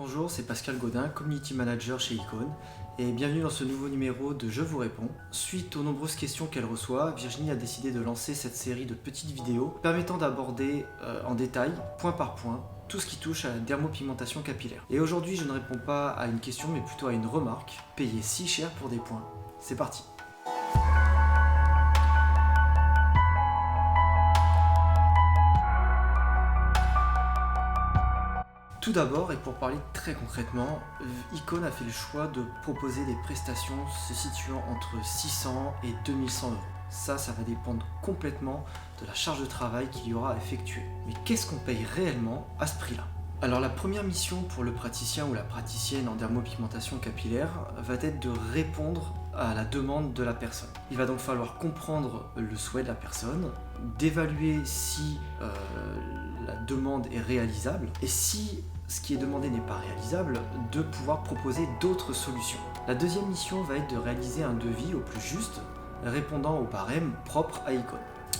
Bonjour, c'est Pascal Gaudin, Community Manager chez Icon, et bienvenue dans ce nouveau numéro de Je vous réponds. Suite aux nombreuses questions qu'elle reçoit, Virginie a décidé de lancer cette série de petites vidéos permettant d'aborder en détail, point par point, tout ce qui touche à la dermopigmentation capillaire. Et aujourd'hui, je ne réponds pas à une question, mais plutôt à une remarque. Payer si cher pour des points. C'est parti. Tout d'abord, et pour parler très concrètement, Icon a fait le choix de proposer des prestations se situant entre 600 et 2100 euros. Ça va dépendre complètement de la charge de travail qu'il y aura à effectuer. Mais qu'est-ce qu'on paye réellement à ce prix-là ? Alors la première mission pour le praticien ou la praticienne en dermopigmentation capillaire va être de répondre à la demande de la personne. Il va donc falloir comprendre le souhait de la personne, d'évaluer si la demande est réalisable et si ce qui est demandé n'est pas réalisable, de pouvoir proposer d'autres solutions. La deuxième mission va être de réaliser un devis au plus juste, répondant au barème propre à Icon.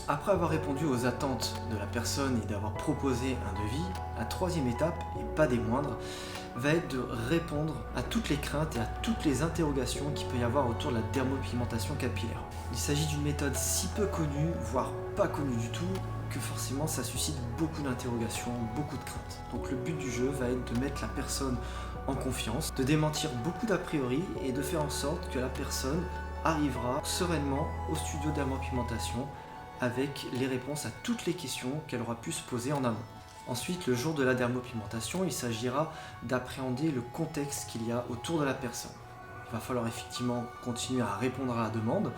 Après avoir répondu aux attentes de la personne et d'avoir proposé un devis, la troisième étape, et pas des moindres, va être de répondre à toutes les craintes et à toutes les interrogations qu'il peut y avoir autour de la dermopigmentation capillaire. Il s'agit d'une méthode si peu connue, voire pas connue du tout, que forcément ça suscite beaucoup d'interrogations, beaucoup de craintes. Donc le but du jeu va être de mettre la personne en confiance, de démentir beaucoup d'a priori et de faire en sorte que la personne arrivera sereinement au studio dermopigmentation avec les réponses à toutes les questions qu'elle aura pu se poser en amont. Ensuite, le jour de la dermopigmentation, il s'agira d'appréhender le contexte qu'il y a autour de la personne. Il va falloir effectivement continuer à répondre à la demande,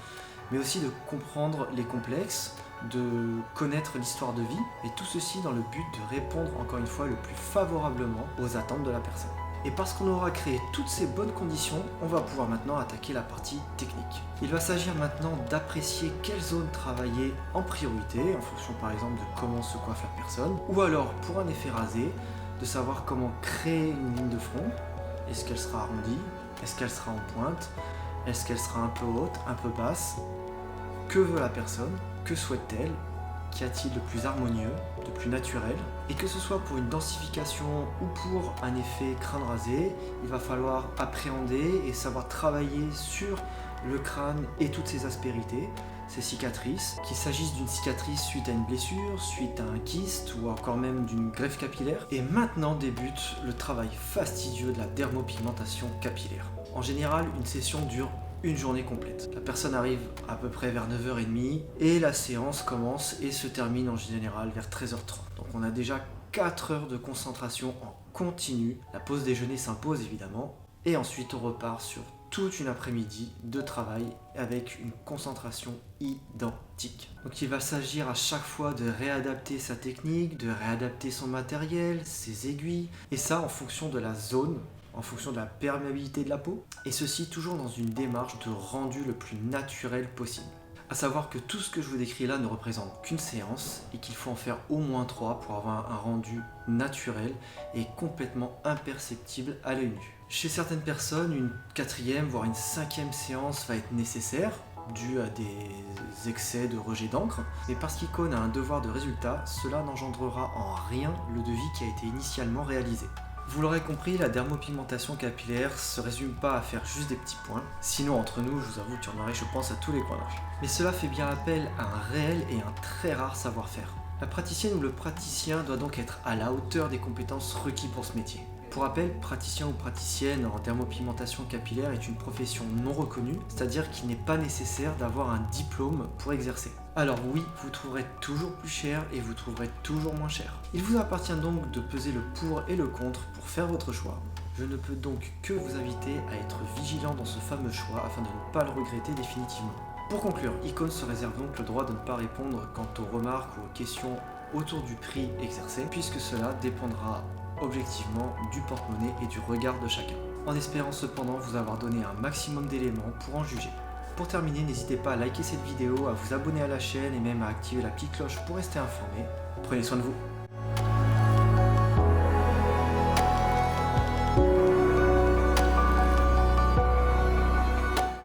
mais aussi de comprendre les complexes, de connaître l'histoire de vie, et tout ceci dans le but de répondre encore une fois le plus favorablement aux attentes de la personne. Et parce qu'on aura créé toutes ces bonnes conditions, on va pouvoir maintenant attaquer la partie technique. Il va s'agir maintenant d'apprécier quelle zone travailler en priorité, en fonction par exemple de comment se coiffe la personne, ou alors pour un effet rasé, de savoir comment créer une ligne de front. Est-ce qu'elle sera arrondie? Est-ce qu'elle sera en pointe? Est-ce qu'elle sera un peu haute, un peu basse? Que veut la personne? Que souhaite-t-elle? Qu'y a-t-il de plus harmonieux, de plus naturel? Et que ce soit pour une densification ou pour un effet crâne rasé, il va falloir appréhender et savoir travailler sur le crâne et toutes ses aspérités, ses cicatrices, qu'il s'agisse d'une cicatrice suite à une blessure, suite à un kyste ou encore même d'une greffe capillaire. Et maintenant débute le travail fastidieux de la dermopigmentation capillaire. En général, une session dure une journée complète. La personne arrive à peu près vers 9h30 et la séance commence et se termine en général vers 13h30. Donc on a déjà 4 heures de concentration en continu. La pause déjeuner s'impose évidemment et ensuite on repart sur toute une après-midi de travail avec une concentration identique. Donc il va s'agir à chaque fois de réadapter sa technique, de réadapter son matériel, ses aiguilles, et ça en fonction de la zone, en fonction de la perméabilité de la peau, et ceci toujours dans une démarche de rendu le plus naturel possible. A savoir que tout ce que je vous décris là ne représente qu'une séance et qu'il faut en faire au moins 3 pour avoir un rendu naturel et complètement imperceptible à l'œil nu. Chez certaines personnes, une 4e voire une 5e séance va être nécessaire, dû à des excès de rejet d'encre, mais parce qu'Icon a un devoir de résultat, cela n'engendrera en rien le devis qui a été initialement réalisé. Vous l'aurez compris, la dermopigmentation capillaire se résume pas à faire juste des petits points, sinon entre nous, je vous avoue qu'il y en aurait je pense à tous les coins d'âge. Mais cela fait bien appel à un réel et un très rare savoir-faire. La praticienne ou le praticien doit donc être à la hauteur des compétences requises pour ce métier. Pour rappel, praticien ou praticienne en dermopigmentation capillaire est une profession non reconnue, c'est-à-dire qu'il n'est pas nécessaire d'avoir un diplôme pour exercer. Alors oui, vous trouverez toujours plus cher et vous trouverez toujours moins cher. Il vous appartient donc de peser le pour et le contre pour faire votre choix. Je ne peux donc que vous inviter à être vigilant dans ce fameux choix afin de ne pas le regretter définitivement. Pour conclure, Icon se réserve donc le droit de ne pas répondre quant aux remarques ou aux questions autour du prix exercé, puisque cela dépendra objectivement du porte-monnaie et du regard de chacun, en espérant cependant vous avoir donné un maximum d'éléments pour en juger. Pour terminer, n'hésitez pas à liker cette vidéo, à vous abonner à la chaîne et même à activer la petite cloche pour rester informé. Prenez soin de vous.